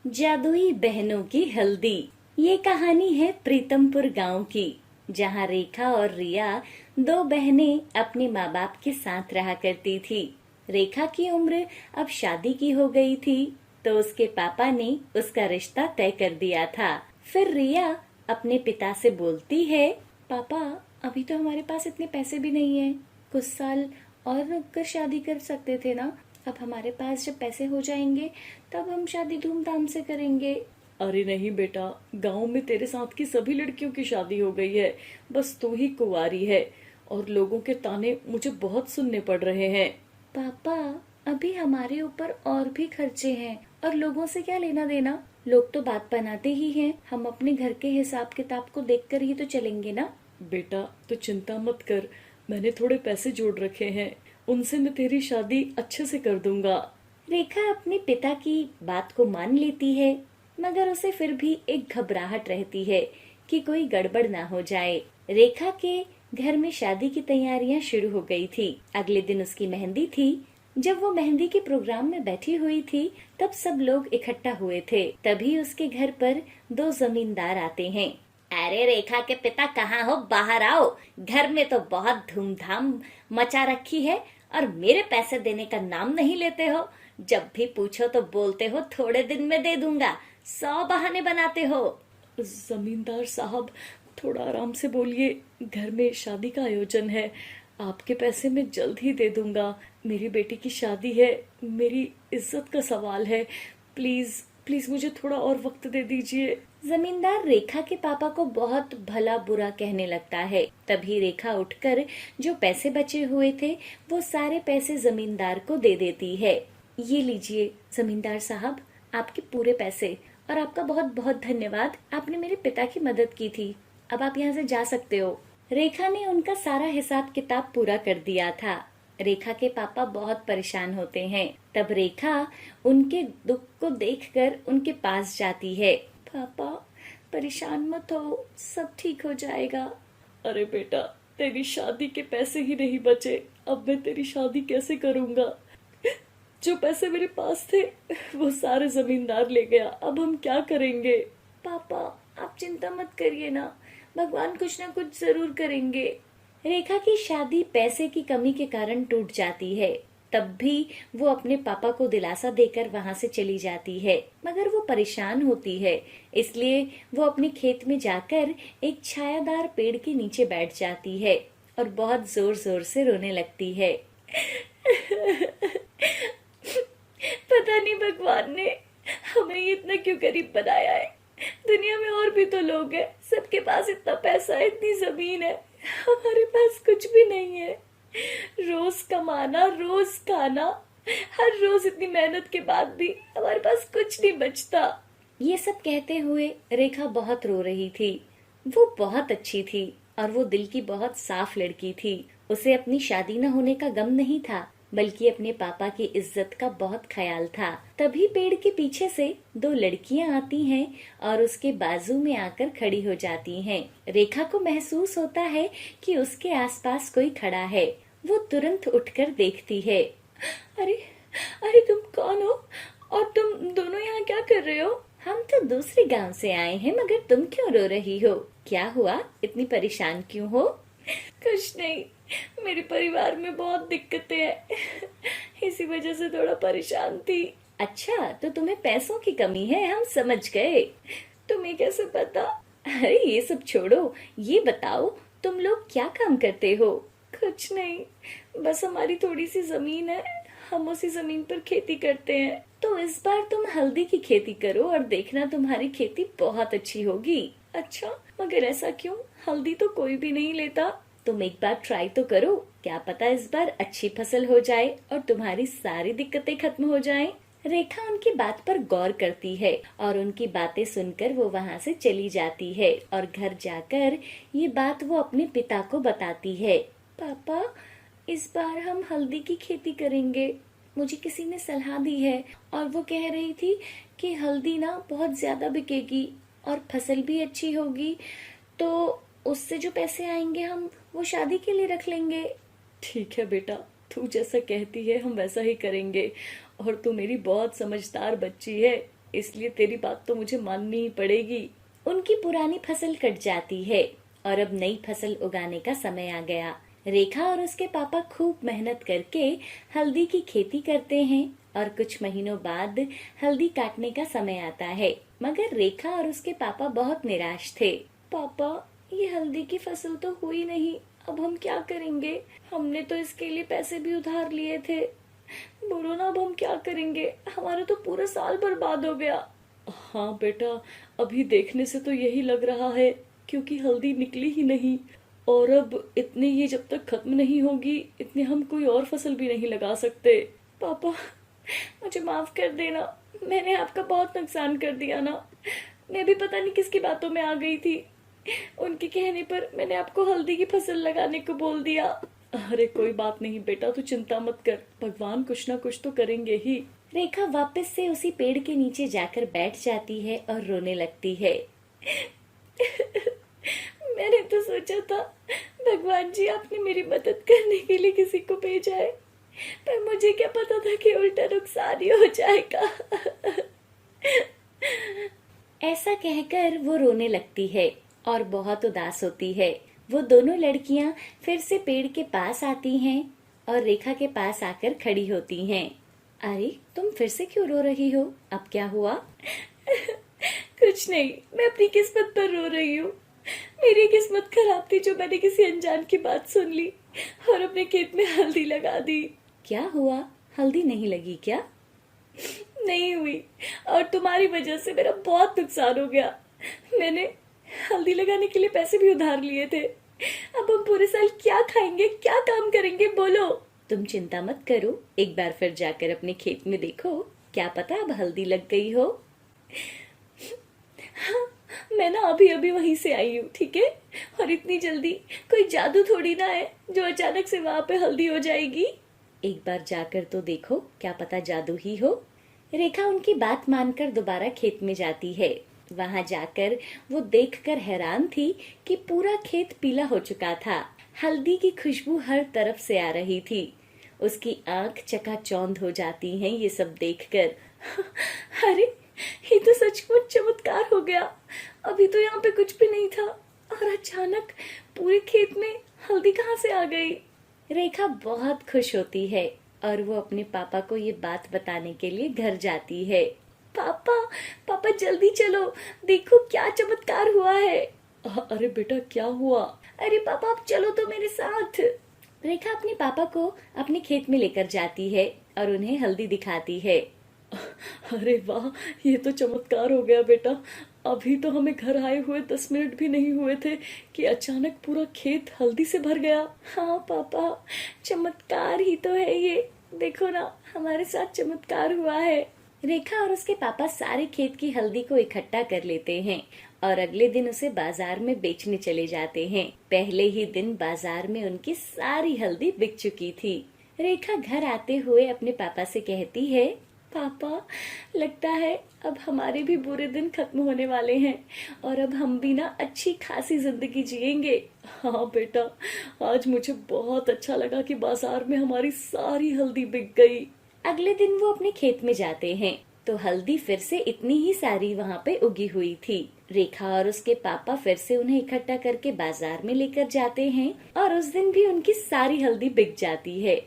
जादुई बहनों की हल्दी। ये कहानी है प्रीतमपुर गांव की, जहां रेखा और रिया दो बहनें अपने माँ बाप के साथ रहा करती थी। रेखा की उम्र अब शादी की हो गई थी, तो उसके पापा ने उसका रिश्ता तय कर दिया था। फिर रिया अपने पिता से बोलती है, पापा, अभी तो हमारे पास इतने पैसे भी नहीं है, कुछ साल और रुक कर शादी कर सकते थे ना। अब हमारे पास जब पैसे हो जाएंगे तब हम शादी धूमधाम से करेंगे। अरे नहीं बेटा, गांव में तेरे साथ की सभी लड़कियों की शादी हो गई है, बस तू ही कुंवारी है और लोगों के ताने मुझे बहुत सुनने पड़ रहे हैं। पापा, अभी हमारे ऊपर और भी खर्चे हैं और लोगों से क्या लेना देना। लोग तो बात बनाते ही हैं, हम अपने घर के हिसाब किताब को देखकर ही तो चलेंगे ना। बेटा तो चिंता मत कर, मैंने थोड़े पैसे जोड़ रखे हैं, उनसे मैं तेरी शादी अच्छे से कर दूंगा। रेखा अपने पिता की बात को मान लेती है, मगर उसे फिर भी एक घबराहट रहती है कि कोई गड़बड़ ना हो जाए। रेखा के घर में शादी की तैयारियां शुरू हो गई थी। अगले दिन उसकी मेहंदी थी। जब वो मेहंदी के प्रोग्राम में बैठी हुई थी, तब सब लोग इकट्ठा हुए थे। तभी उसके घर पर दो जमींदार आते हैं। अरे रेखा के पिता कहाँ हो, बाहर आओ। घर में तो बहुत धूमधाम मचा रखी है और मेरे पैसे देने का नाम नहीं लेते हो। जब भी पूछो तो बोलते हो थोड़े दिन में दे दूंगा, 100 बहाने बनाते हो। जमींदार साहब, थोड़ा आराम से बोलिए, घर में शादी का आयोजन है, आपके पैसे मैं जल्द ही दे दूंगा। मेरी बेटी की शादी है, मेरी इज्जत का सवाल है, प्लीज प्लीज मुझे थोड़ा और वक्त दे दीजिए। जमींदार रेखा के पापा को बहुत भला बुरा कहने लगता है। तभी रेखा उठकर जो पैसे बचे हुए थे वो सारे पैसे जमींदार को दे देती है। ये लीजिए जमींदार साहब, आपके पूरे पैसे, और आपका बहुत बहुत धन्यवाद, आपने मेरे पिता की मदद की थी। अब आप यहाँ से जा सकते हो। रेखा ने उनका सारा हिसाब किताब पूरा कर दिया था। रेखा के पापा बहुत परेशान होते हैं। तब रेखा उनके दुख को देखकर उनके पास जाती है। पापा, परेशान मत हो, सब ठीक हो जाएगा। अरे बेटा, तेरी शादी के पैसे ही नहीं बचे, अब मैं तेरी शादी कैसे करूंगा। जो पैसे मेरे पास थे वो सारे जमींदार ले गया, अब हम क्या करेंगे। पापा, आप चिंता मत करिए ना, भगवान कुछ ना कुछ जरूर करेंगे। रेखा की शादी पैसे की कमी के कारण टूट जाती है। तब भी वो अपने पापा को दिलासा देकर वहां से चली जाती है, मगर वो परेशान होती है। इसलिए वो अपने खेत में जाकर एक छायादार पेड़ के नीचे बैठ जाती है और बहुत जोर जोर से रोने लगती है। पता नहीं भगवान ने हमें इतना क्यों गरीब बनाया है। दुनिया में और भी तो लोग हैं, सबके पास इतना पैसा है, इतनी जमीन है, हमारे पास कुछ भी नहीं है। रोज कमाना, रोज खाना, हर रोज इतनी मेहनत के बाद भी हमारे पास कुछ नहीं बचता। ये सब कहते हुए रेखा बहुत रो रही थी। वो बहुत अच्छी थी और वो दिल की बहुत साफ लड़की थी। उसे अपनी शादी न होने का गम नहीं था, बल्कि अपने पापा की इज्जत का बहुत ख्याल था। तभी पेड़ के पीछे से दो लड़कियां आती हैं और उसके बाजू में आकर खड़ी हो जाती हैं। रेखा को महसूस होता है कि उसके आसपास कोई खड़ा है। वो तुरंत उठकर देखती है। अरे अरे, तुम कौन हो और तुम दोनों यहाँ क्या कर रहे हो? हम तो दूसरे गांव से आए हैं, मगर तुम क्यों रो रही हो? क्या हुआ, इतनी परेशान क्यों हो? कुछ नहीं, मेरे परिवार में बहुत दिक्कतें हैं, इसी वजह से थोड़ा परेशान थी। अच्छा, तो तुम्हें पैसों की कमी है, हम समझ गए। तुम्हें कैसे पता? अरे ये सब छोड़ो, ये बताओ तुम लोग क्या काम करते हो? कुछ नहीं, बस हमारी थोड़ी सी जमीन है, हम उसी जमीन पर खेती करते हैं। तो इस बार तुम हल्दी की खेती करो और देखना तुम्हारी खेती बहुत अच्छी होगी। अच्छा, मगर ऐसा क्यों? हल्दी तो कोई भी नहीं लेता। तुम एक बार ट्राई तो करो, क्या पता इस बार अच्छी फसल हो जाए और तुम्हारी सारी दिक्कतें खत्म हो जाएं। रेखा उनकी बात पर गौर करती है और उनकी बातें सुनकर वो वहाँ से चली जाती है और घर जाकर ये बात वो अपने पिता को बताती है। पापा, इस बार हम हल्दी की खेती करेंगे, मुझे किसी ने सलाह दी है और वो कह रही थी कि हल्दी ना बहुत ज्यादा बिकेगी और फसल भी अच्छी होगी, तो उससे जो पैसे आएंगे हम वो शादी के लिए रख लेंगे। ठीक है बेटा, तू जैसा कहती है हम वैसा ही करेंगे, और तू मेरी बहुत समझदार बच्ची है, इसलिए तेरी बात तो मुझे माननी ही पड़ेगी। उनकी पुरानी फसल कट जाती है और अब नई फसल उगाने का समय आ गया। रेखा और उसके पापा खूब मेहनत करके हल्दी की खेती करते हैं और कुछ महीनों बाद हल्दी काटने का समय आता है। मगर रेखा और उसके पापा बहुत निराश थे। पापा, ये हल्दी की फसल तो हुई नहीं, अब हम क्या करेंगे? हमने तो इसके लिए पैसे भी उधार लिए थे। बोलो ना, अब हम क्या करेंगे? हमारा तो पूरा साल बर्बाद हो गया। हाँ बेटा, अभी देखने से तो यही लग रहा है, क्योंकि हल्दी निकली ही नहीं। और अब इतने ये जब तक खत्म नहीं होगी, इतने हम कोई और फसल भी नहीं लगा सकते। पापा, मुझे माफ कर देना, मैंने आपका बहुत नुकसान कर दिया ना। मैं भी पता नहीं किसकी बातों में आ गई थी, उनके कहने पर मैंने आपको हल्दी की फसल लगाने को बोल दिया। अरे कोई बात नहीं बेटा, तू चिंता मत कर, भगवान कुछ ना कुछ तो करेंगे ही। रेखा वापस से उसी पेड़ के नीचे जाकर बैठ जाती है और रोने लगती है। मैंने तो सोचा था भगवान जी आपने मेरी मदद करने के लिए किसी को भेजा है, पर मुझे क्या पता था कि उल्टा नुकसान ही हो जाएगा। ऐसा कहकर वो रोने लगती है और बहुत उदास होती है। वो दोनों लड़कियां फिर से पेड़ के पास आती हैं और रेखा के पास आकर खड़ी होती हैं। अरे, तुम फिर से क्यों रो रही हो? अब क्या हुआ? कुछ नहीं, मैं अपनी किस्मत पर रो रही हूँ। मेरी किस्मत खराब थी जो मैंने किसी अनजान की बात सुन ली और अपने खेत में हल्दी लगा दी। क्या हुआ? हल्दी नहीं लगी क्या? नहीं हुई, और तुम्हारी वजह से मेरा बहुत नुकसान हो गया। मैंने हल्दी लगाने के लिए पैसे भी उधार लिए थे। अब हम पूरे साल क्या खाएंगे, क्या काम करेंगे, बोलो? तुम चिंता मत करो, एक बार फिर जाकर अपने खेत में देखो, क्या पता अब हल्दी लग गई हो। हाँ, मैं ना अभी अभी वहीं से आई हूँ, ठीक है? और इतनी जल्दी कोई जादू थोड़ी ना है जो अचानक से वहां पे हल्दी हो जाएगी। एक बार जाकर तो देखो, क्या पता जादू ही हो। रेखा उनकी बात मानकर दोबारा खेत में जाती है। वहां जाकर वो देखकर हैरान थी कि पूरा खेत पीला हो चुका था। हल्दी की खुशबू हर तरफ से आ रही थी। उसकी आंख चकाचौंध हो जाती हैं ये सब देखकर। अरे, ये तो सचमुच चमत्कार हो गया। अभी तो यहाँ पे कुछ भी नहीं था और अचानक पूरे खेत में हल्दी कहाँ से आ गई? रेखा बहुत खुश होती है और वो अपने पापा को ये बात बताने के लिए घर जाती है। पापा, पापा जल्दी चलो, देखो क्या चमत्कार हुआ है। अरे बेटा, क्या हुआ? अरे पापा, आप चलो तो मेरे साथ। रेखा अपने पापा को अपने खेत में लेकर जाती है और उन्हें हल्दी दिखाती है। अरे वाह, ये तो चमत्कार हो गया बेटा। अभी तो हमें घर आए हुए 10 मिनट भी नहीं हुए थे कि अचानक पूरा खेत हल्दी से भर गया। हाँ पापा, चमत्कार ही तो है ये। देखो ना, हमारे साथ चमत्कार हुआ है। रेखा और उसके पापा सारे खेत की हल्दी को इकट्ठा कर लेते हैं और अगले दिन उसे बाजार में बेचने चले जाते हैं। पहले ही दिन बाजार में उनकी सारी हल्दी बिक चुकी थी। रेखा घर आते हुए अपने पापा से कहती है, पापा, लगता है अब हमारे भी बुरे दिन खत्म होने वाले हैं और अब हम भी ना अच्छी खासी जिंदगी जिएंगे। हाँ बेटा, आज मुझे बहुत अच्छा लगा कि बाजार में हमारी सारी हल्दी बिक गई। अगले दिन वो अपने खेत में जाते हैं तो हल्दी फिर से इतनी ही सारी वहाँ पे उगी हुई थी। रेखा और उसके पापा फिर से उन्हें इकट्ठा करके बाजार में लेकर जाते हैं और उस दिन भी उनकी सारी हल्दी बिक जाती है।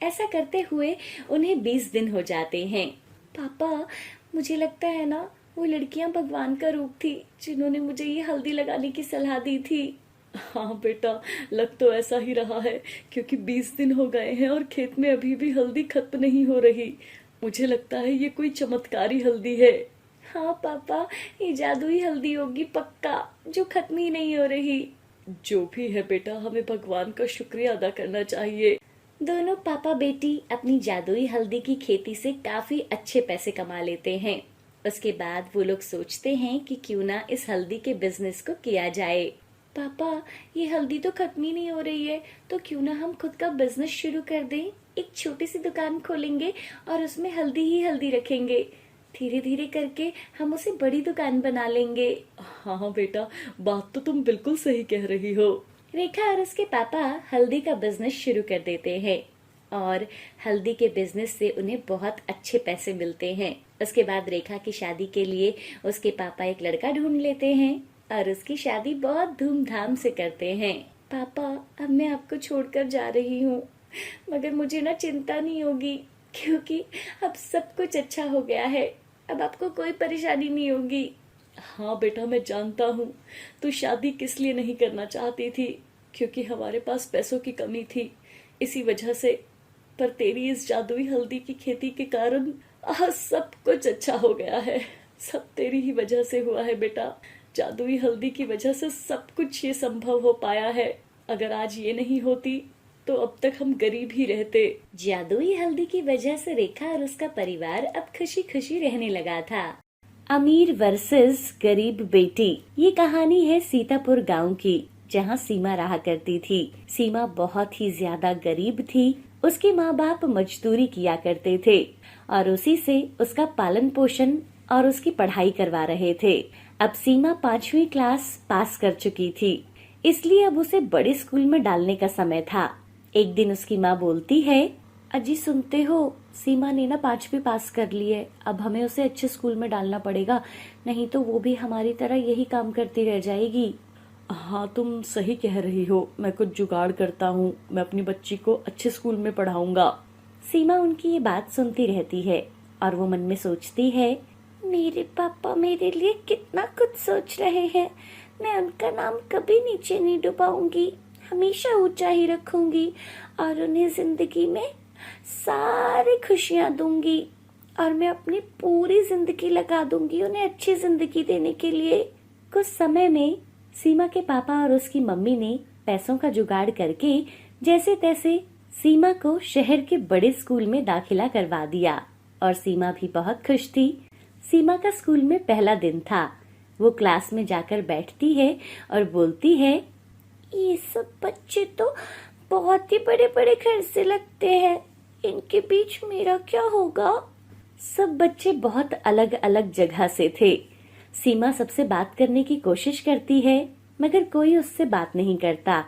ऐसा करते हुए उन्हें 20 दिन हो जाते हैं। पापा, मुझे लगता है ना वो लड़कियां भगवान का रूप थी जिन्होंने मुझे ये हल्दी लगाने की सलाह दी थी। हाँ बेटा, लग तो ऐसा ही रहा है, क्योंकि 20 दिन हो गए हैं और खेत में अभी भी हल्दी खत्म नहीं हो रही। मुझे लगता है ये कोई चमत्कारी हल्दी है। हाँ पापा, ये जादुई हल्दी होगी पक्का, जो खत्म ही नहीं हो रही। जो भी है बेटा, हमें भगवान का शुक्रिया अदा करना चाहिए। दोनों पापा बेटी अपनी जादुई हल्दी की खेती से काफी अच्छे पैसे कमा लेते हैं। उसके बाद वो लोग सोचते हैं कि क्यों ना इस हल्दी के बिजनेस को किया जाए। पापा, ये हल्दी तो खत्म ही नहीं हो रही है, तो क्यों ना हम खुद का बिजनेस शुरू कर दें। एक छोटी सी दुकान खोलेंगे और उसमें हल्दी ही हल्दी रखेंगे। धीरे धीरे करके हम उसे बड़ी दुकान बना लेंगे। हाँ बेटा, बात तो तुम बिल्कुल सही कह रही हो। रेखा और उसके पापा हल्दी का बिजनेस शुरू कर देते हैं। और हल्दी के बिजनेस से उन्हें बहुत अच्छे पैसे मिलते हैं। उसके बाद रेखा की शादी के लिए उसके पापा एक लड़का ढूंढ लेते हैं और उसकी शादी बहुत धूमधाम से करते हैं। पापा, अब मैं आपको छोड़कर जा रही हूँ, मगर मुझे ना चिंता नहीं होगी, क्योंकि अब सब कुछ अच्छा हो गया है। अब आपको कोई परेशानी नहीं होगी। हाँ बेटा, मैं जानता हूँ तू शादी किस लिए नहीं करना चाहती थी, क्योंकि हमारे पास पैसों की कमी थी, इसी वजह से। पर तेरी इस जादुई हल्दी की खेती के कारण आज सब कुछ अच्छा हो गया है। सब तेरी ही वजह से हुआ है बेटा। जादुई हल्दी की वजह से सब कुछ ये संभव हो पाया है। अगर आज ये नहीं होती तो अब तक हम गरीब ही रहते। जादुई हल्दी की वजह से रेखा और उसका परिवार अब खुशी खुशी रहने लगा था। अमीर वर्सेस गरीब बेटी, ये कहानी है सीतापुर गांव की, जहां सीमा रहा करती थी। सीमा बहुत ही ज्यादा गरीब थी। उसके माँ बाप मजदूरी किया करते थे और उसी से उसका पालन पोषण और उसकी पढ़ाई करवा रहे थे। अब सीमा 5वीं क्लास पास कर चुकी थी, इसलिए अब उसे बड़े स्कूल में डालने का समय था। एक दिन उसकी माँ बोलती है, अजी सुनते हो, सीमा ने ना 5वीं पास कर ली है। अब हमें उसे अच्छे स्कूल में डालना पड़ेगा, नहीं तो वो भी हमारी तरह यही काम करती रह जाएगी। हाँ, तुम सही कह रही हो। मैं कुछ जुगाड़ करता हूँ, मैं अपनी बच्ची को अच्छे स्कूल में पढ़ाऊंगा। सीमा उनकी ये बात सुनती रहती है और वो मन में सोचती है, मेरे पापा मेरे लिए कितना कुछ सोच रहे हैं। मैं उनका नाम कभी नीचे नहीं डुबाऊंगी, हमेशा ऊंचा ही रखूंगी और उन्हें जिंदगी में सारी खुशियां दूंगी और मैं अपनी पूरी जिंदगी लगा दूंगी उन्हें अच्छी जिंदगी देने के लिए। कुछ समय में सीमा के पापा और उसकी मम्मी ने पैसों का जुगाड़ करके जैसे तैसे सीमा को शहर के बड़े स्कूल में दाखिला करवा दिया और सीमा भी बहुत खुश थी। सीमा का स्कूल में पहला दिन था। वो क्लास में जाकर बैठती है और बोलती है, ये सब बच्चे तो बहुत ही बड़े बड़े घर से लगते हैं, इनके बीच मेरा क्या होगा। सब बच्चे बहुत अलग अलग जगह से थे। सीमा सबसे बात करने की कोशिश करती है, मगर कोई उससे बात नहीं करता।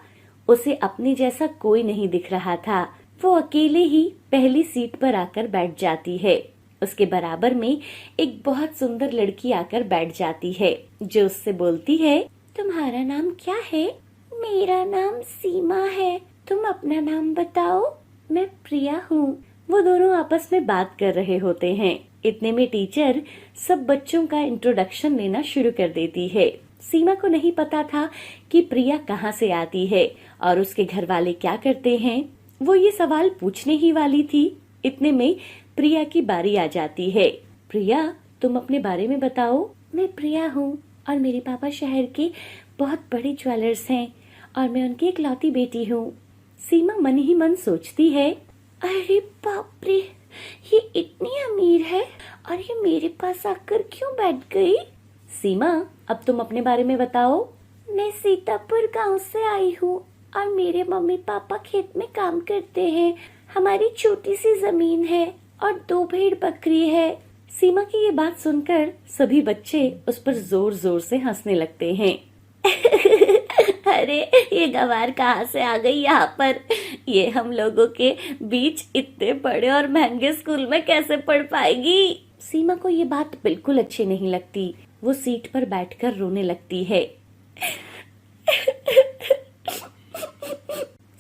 उसे अपने जैसा कोई नहीं दिख रहा था। वो अकेले ही पहली सीट पर आकर बैठ जाती है। उसके बराबर में एक बहुत सुंदर लड़की आकर बैठ जाती है, जो उससे बोलती है, तुम्हारा नाम क्या है? मेरा नाम सीमा है, तुम अपना नाम बताओ। मैं प्रिया हूँ। वो दोनों आपस में बात कर रहे होते हैं। इतने में टीचर सब बच्चों का इंट्रोडक्शन लेना शुरू कर देती है। सीमा को नहीं पता था कि प्रिया कहाँ से आती है और उसके घर वाले क्या करते हैं। वो ये सवाल पूछने ही वाली थी, इतने में प्रिया की बारी आ जाती है। प्रिया, तुम अपने बारे में बताओ। मैं प्रिया हूँ और मेरे पापा शहर के बहुत बड़े ज्वेलर्स हैं और मैं उनकी इकलौती बेटी हूँ। सीमा मन ही मन सोचती है, अरे बाप रे, ये इतनी अमीर है और ये मेरे पास आकर क्यों बैठ गई। सीमा, अब तुम अपने बारे में बताओ। मैं सीतापुर गांव से आई हूँ और मेरे मम्मी पापा खेत में काम करते हैं। हमारी छोटी सी जमीन है और 2 भेड़ बकरी है। सीमा की ये बात सुनकर सभी बच्चे उस पर जोर जोर से हंसने लगते हैं। अरे ये गवार कहाँ से आ गई यहाँ पर? ये हम लोगों के बीच इतने बड़े और महंगे स्कूल में कैसे पढ़ पाएगी? सीमा को ये बात बिल्कुल अच्छी नहीं लगती। वो सीट पर बैठकर रोने लगती है।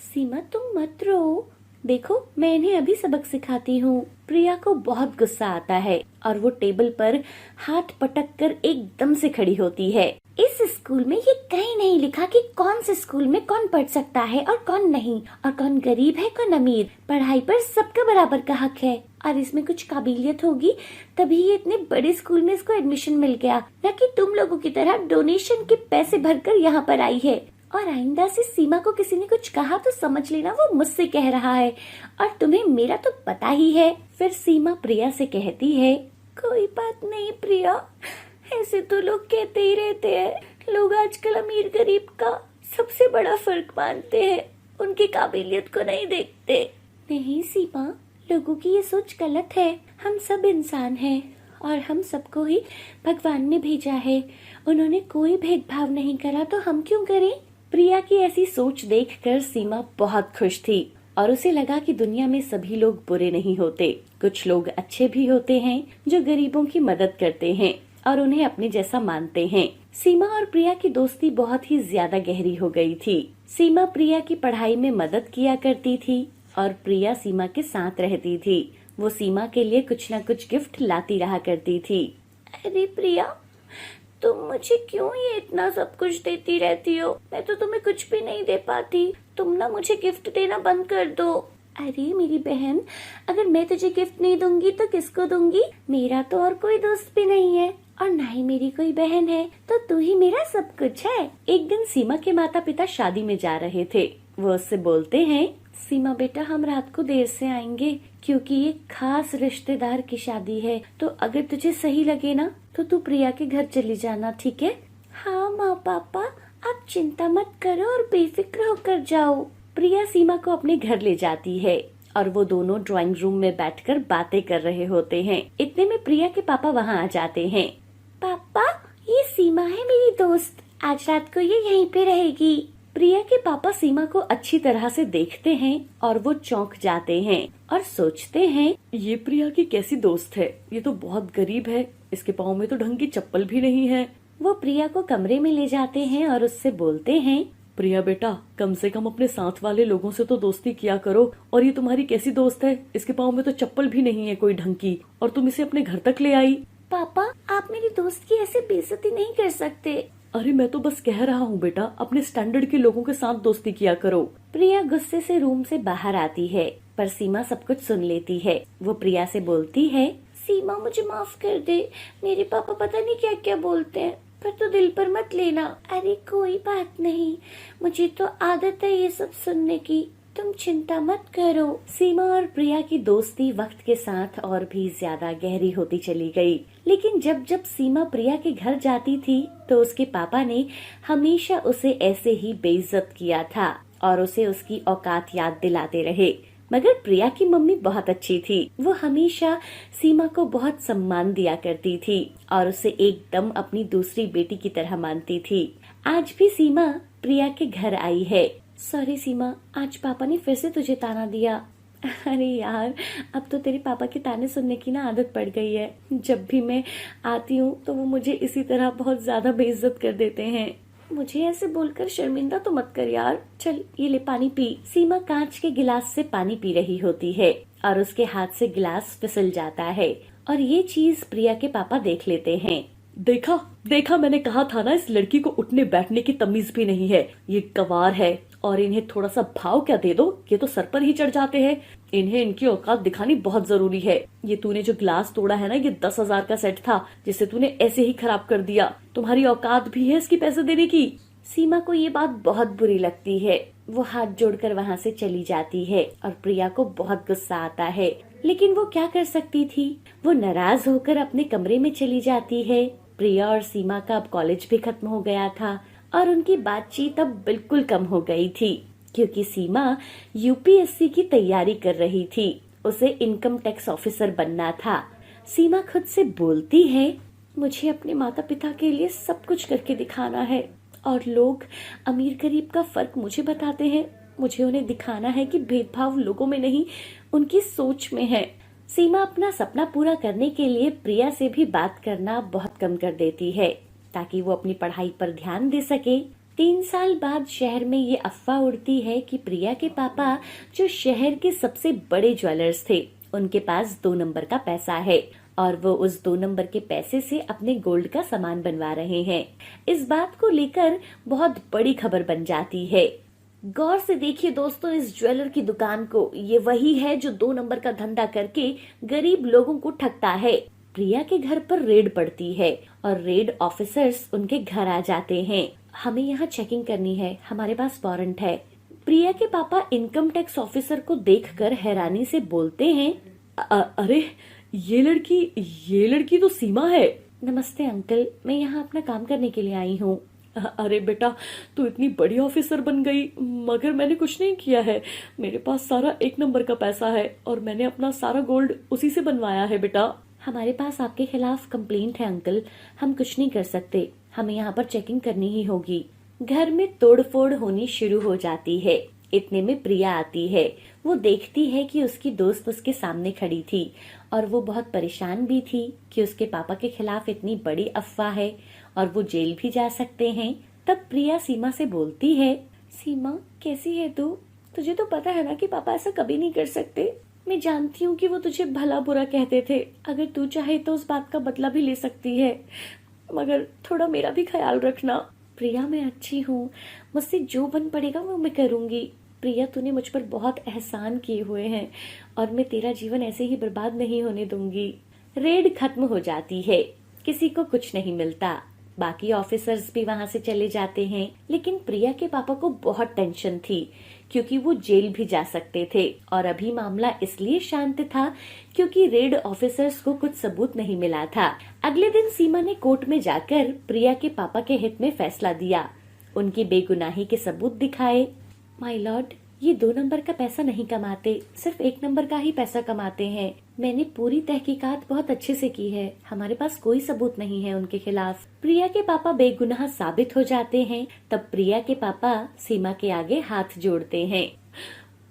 सीमा, तुम मत रो, देखो मैं इन्हें अभी सबक सिखाती हूँ। प्रिया को बहुत गुस्सा आता है और वो टेबल पर हाथ पटक कर एकदम से खड़ी होती है। इस स्कूल में ये कहीं नहीं लिखा कि कौन से स्कूल में कौन पढ़ सकता है और कौन नहीं, और कौन गरीब है कौन अमीर। पढ़ाई पर सबका बराबर का हक है और इसमें कुछ काबिलियत होगी तभी ये इतने बड़े स्कूल में इसको एडमिशन मिल गया, न कि तुम लोगों की तरह डोनेशन के पैसे भरकर यहाँ पर आई है। और आइंदा से सीमा को किसी ने कुछ कहा तो समझ लेना वो मुझसे कह रहा है और तुम्हें मेरा तो पता ही है। फिर सीमा प्रिया से कहती है, कोई बात नहीं प्रिया, ऐसे तो लोग कहते ही रहते हैं। लोग आजकल अमीर गरीब का सबसे बड़ा फर्क मानते हैं, उनकी काबिलियत को नहीं देखते। नहीं सीमा, लोगों की ये सोच गलत है। हम सब इंसान हैं और हम सबको ही भगवान ने भेजा है। उन्होंने कोई भेदभाव नहीं करा तो हम क्यों करें। प्रिया की ऐसी सोच देखकर सीमा बहुत खुश थी। और उसे लगा कि दुनिया में सभी लोग बुरे नहीं होते, कुछ लोग अच्छे भी होते हैं जो गरीबों की मदद करते हैं और उन्हें अपने जैसा मानते हैं। सीमा और प्रिया की दोस्ती बहुत ही ज्यादा गहरी हो गई थी। सीमा प्रिया की पढ़ाई में मदद किया करती थी और प्रिया सीमा के साथ रहती थी। वो सीमा के लिए कुछ न कुछ गिफ्ट लाती रहा करती थी। अरे प्रिया, तुम मुझे क्यों ये इतना सब कुछ देती रहती हो? मैं तो तुम्हें कुछ भी नहीं दे पाती। तुम ना मुझे गिफ्ट देना बंद कर दो। अरे मेरी बहन, अगर मैं तुझे गिफ्ट नहीं दूंगी तो किसको दूंगी? मेरा तो और कोई दोस्त भी नहीं है और ना ही मेरी कोई बहन है, तो तू ही मेरा सब कुछ है। एक दिन सीमा के माता पिता शादी में जा रहे थे। वो उससे बोलते हैं, सीमा बेटा, हम रात को देर से आएंगे क्योंकि ये खास रिश्तेदार की शादी है, तो अगर तुझे सही लगे ना तो तू प्रिया के घर चली जाना, ठीक है? हाँ माँ पापा, आप चिंता मत करो और बेफिक्र होकर जाओ। प्रिया सीमा को अपने घर ले जाती है और वो दोनों ड्राइंग रूम में बैठकर बातें कर रहे होते हैं। इतने में प्रिया के पापा वहाँ आ जाते हैं। पापा, ये सीमा है मेरी दोस्त, आज रात को ये यहीं पे रहेगी। प्रिया के पापा सीमा को अच्छी तरह से देखते हैं और वो चौंक जाते हैं और सोचते हैं, ये प्रिया की कैसी दोस्त है? ये तो बहुत गरीब है, इसके पाँव में तो ढंग की चप्पल भी नहीं है। वो प्रिया को कमरे में ले जाते हैं और उससे बोलते हैं, प्रिया बेटा, कम से कम अपने साथ वाले लोगों से तो दोस्ती किया करो। और ये तुम्हारी कैसी दोस्त है? इसके पाँव में तो चप्पल भी नहीं है कोई ढंग की, और तुम इसे अपने घर तक ले आई। पापा, आप मेरी दोस्त की ऐसे बेइज्जती नहीं कर सकते। अरे मैं तो बस कह रहा हूँ बेटा, अपने स्टैंडर्ड के लोगों के साथ दोस्ती किया करो। प्रिया गुस्से से रूम से बाहर आती है, पर सीमा सब कुछ सुन लेती है। वो प्रिया से बोलती है, सीमा मुझे माफ कर दे, मेरे पापा पता नहीं क्या क्या बोलते हैं, पर तो दिल पर मत लेना। अरे कोई बात नहीं, मुझे तो आदत है ये सब सुनने की, तुम चिंता मत करो। सीमा और प्रिया की दोस्ती वक्त के साथ और भी ज्यादा गहरी होती चली गई। लेकिन जब जब सीमा प्रिया के घर जाती थी तो उसके पापा ने हमेशा उसे ऐसे ही बेइज्जत किया था और उसे उसकी औकात याद दिलाते रहे। मगर प्रिया की मम्मी बहुत अच्छी थी। वो हमेशा सीमा को बहुत सम्मान दिया करती थी और उसे एकदम अपनी दूसरी बेटी की तरह मानती थी। आज भी सीमा प्रिया के घर आई है। सॉरी सीमा, आज पापा ने फिर से तुझे ताना दिया। अरे यार, अब तो तेरे पापा के ताने सुनने की ना आदत पड़ गई है। जब भी मैं आती हूँ तो वो मुझे इसी तरह बहुत ज्यादा बेइज्जत कर देते हैं। मुझे ऐसे बोलकर शर्मिंदा तो मत कर यार। चल ये ले पानी पी। सीमा कांच के गिलास से पानी पी रही होती है और उसके हाथ से गिलास फिसल जाता है और ये चीज प्रिया के पापा देख लेते हैं। देखा देखा, मैंने कहा था ना, इस लड़की को उठने बैठने की तमीज भी नहीं है। ये गंवार है और इन्हें थोड़ा सा भाव क्या दे दो, ये तो सर पर ही चढ़ जाते हैं। इन्हें इनकी औकात दिखानी बहुत जरूरी है। ये तूने जो गिलास तोड़ा है ना, ये 10,000 का सेट था जिसे तूने ऐसे ही खराब कर दिया। तुम्हारी औकात भी है इसकी पैसे देने की। सीमा को ये बात बहुत बुरी लगती है। वो हाथ जोड़कर वहाँ से चली जाती है और प्रिया को बहुत गुस्सा आता है, लेकिन वो क्या कर सकती थी। वो नाराज होकर अपने कमरे में चली जाती है। प्रिया और सीमा का अब कॉलेज भी खत्म हो गया था और उनकी बातचीत अब बिल्कुल कम हो गई थी, क्योंकि सीमा यूपीएससी की तैयारी कर रही थी। उसे इनकम टैक्स ऑफिसर बनना था। सीमा खुद से बोलती है, मुझे अपने माता पिता के लिए सब कुछ करके दिखाना है और लोग अमीर गरीब का फर्क मुझे बताते हैं। मुझे उन्हें दिखाना है कि भेदभाव लोगों में नहीं, उनकी सोच में है। सीमा अपना सपना पूरा करने के लिए प्रिया से भी बात करना बहुत कम कर देती है ताकि वो अपनी पढ़ाई पर ध्यान दे सके। 3 साल बाद शहर में ये अफवाह उड़ती है कि प्रिया के पापा, जो शहर के सबसे बड़े ज्वेलर्स थे, उनके पास 2 नंबर का पैसा है और वो उस 2 नंबर के पैसे से अपने गोल्ड का सामान बनवा रहे हैं। इस बात को लेकर बहुत बड़ी खबर बन जाती है। गौर से देखिए दोस्तों इस ज्वेलर की दुकान को। ये वही है जो 2 नंबर का धंधा करके गरीब लोगों को ठगता है। प्रिया के घर पर रेड पड़ती है और रेड ऑफिसर्स उनके घर आ जाते हैं। हमें यहाँ चेकिंग करनी है, हमारे पास वारंट है। प्रिया के पापा इनकम टैक्स ऑफिसर को देखकर हैरानी से बोलते हैं, अरे ये लड़की तो सीमा है। नमस्ते अंकल, मैं यहाँ अपना काम करने के लिए आई हूँ। अरे बेटा, तू इतनी बड़ी ऑफिसर बन गई, मगर मैंने कुछ नहीं किया है। मेरे पास सारा 1 नंबर का पैसा है और मैंने अपना सारा गोल्ड उसी से बनवाया है बेटा। हमारे पास आपके खिलाफ कंप्लेंट है अंकल, हम कुछ नहीं कर सकते, हमें यहाँ पर चेकिंग करनी ही होगी। घर में तोड़फोड़ होनी शुरू हो जाती है। इतने में प्रिया आती है। वो देखती है कि उसकी दोस्त उसके सामने खड़ी थी और वो बहुत परेशान भी थी कि उसके पापा के खिलाफ इतनी बड़ी अफवाह है और वो जेल भी जा सकते हैं। तब प्रिया सीमा से बोलती है, सीमा कैसी है तू? तुझे तो पता है ना कि पापा ऐसा कभी नहीं कर सकते। मैं जानती हूँ कि वो तुझे भला बुरा कहते थे, अगर तू चाहे तो उस बात का बदला भी ले सकती है, मगर थोड़ा मेरा भी ख्याल रखना। प्रिया मैं अच्छी हूँ, मुझसे जो बन पड़ेगा वो मैं करूँगी। प्रिया तूने मुझ पर बहुत एहसान किए हुए हैं और मैं तेरा जीवन ऐसे ही बर्बाद नहीं होने दूंगी। रेड खत्म हो जाती है, किसी को कुछ नहीं मिलता। बाकी ऑफिसर्स भी वहाँ से चले जाते हैं, लेकिन प्रिया के पापा को बहुत टेंशन थी क्योंकि वो जेल भी जा सकते थे और अभी मामला इसलिए शांत था क्योंकि रेड ऑफिसर्स को कुछ सबूत नहीं मिला था। अगले दिन सीमा ने कोर्ट में जाकर प्रिया के पापा के हित में फैसला दिया, उनकी बेगुनाही के सबूत दिखाए। माय लॉर्ड, ये 2 नंबर का पैसा नहीं कमाते, सिर्फ 1 नंबर का ही पैसा कमाते हैं। मैंने पूरी तहकीकात बहुत अच्छे से की है, हमारे पास कोई सबूत नहीं है उनके खिलाफ। प्रिया के पापा बेगुनाह साबित हो जाते हैं। तब प्रिया के पापा सीमा के आगे हाथ जोड़ते हैं।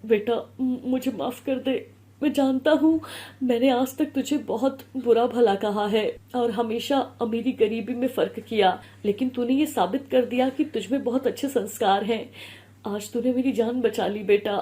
बेटा मुझे माफ कर दे, मैं जानता हूँ मैंने आज तक तुझे बहुत बुरा भला कहा है और हमेशा अमीरी गरीबी में फर्क किया, लेकिन तूने ये साबित कर दिया कि तुझमें बहुत अच्छे संस्कार हैं। आज तूने मेरी जान बचा ली बेटा।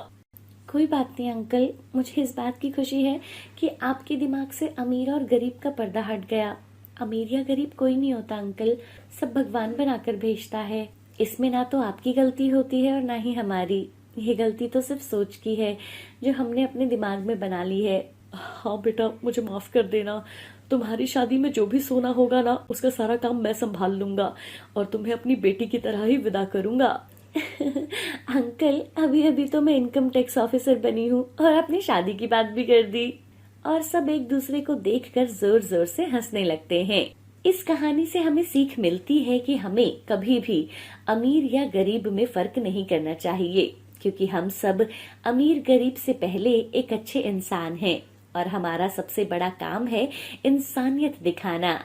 कोई बात नहीं अंकल, मुझे इस बात की खुशी है कि आपके दिमाग से अमीर और गरीब का पर्दा हट गया। अमीर या गरीब कोई नहीं होता अंकल, सब भगवान बनाकर भेजता है। इसमें ना तो आपकी गलती होती है और ना ही हमारी। ये गलती तो सिर्फ सोच की है जो हमने अपने दिमाग में बना ली है। हाँ बेटा, मुझे माफ कर देना। तुम्हारी शादी में जो भी सोना होगा ना, उसका सारा काम मैं संभाल लूंगा और तुम्हें अपनी बेटी की तरह ही विदा करूंगा। अंकल अभी अभी तो मैं इनकम टैक्स ऑफिसर बनी हूँ और अपनी शादी की बात भी कर दी। और सब एक दूसरे को देखकर जोर जोर से हंसने लगते हैं। इस कहानी से हमें सीख मिलती है कि हमें कभी भी अमीर या गरीब में फर्क नहीं करना चाहिए, क्योंकि हम सब अमीर गरीब से पहले एक अच्छे इंसान हैं और हमारा सबसे बड़ा काम है इंसानियत दिखाना।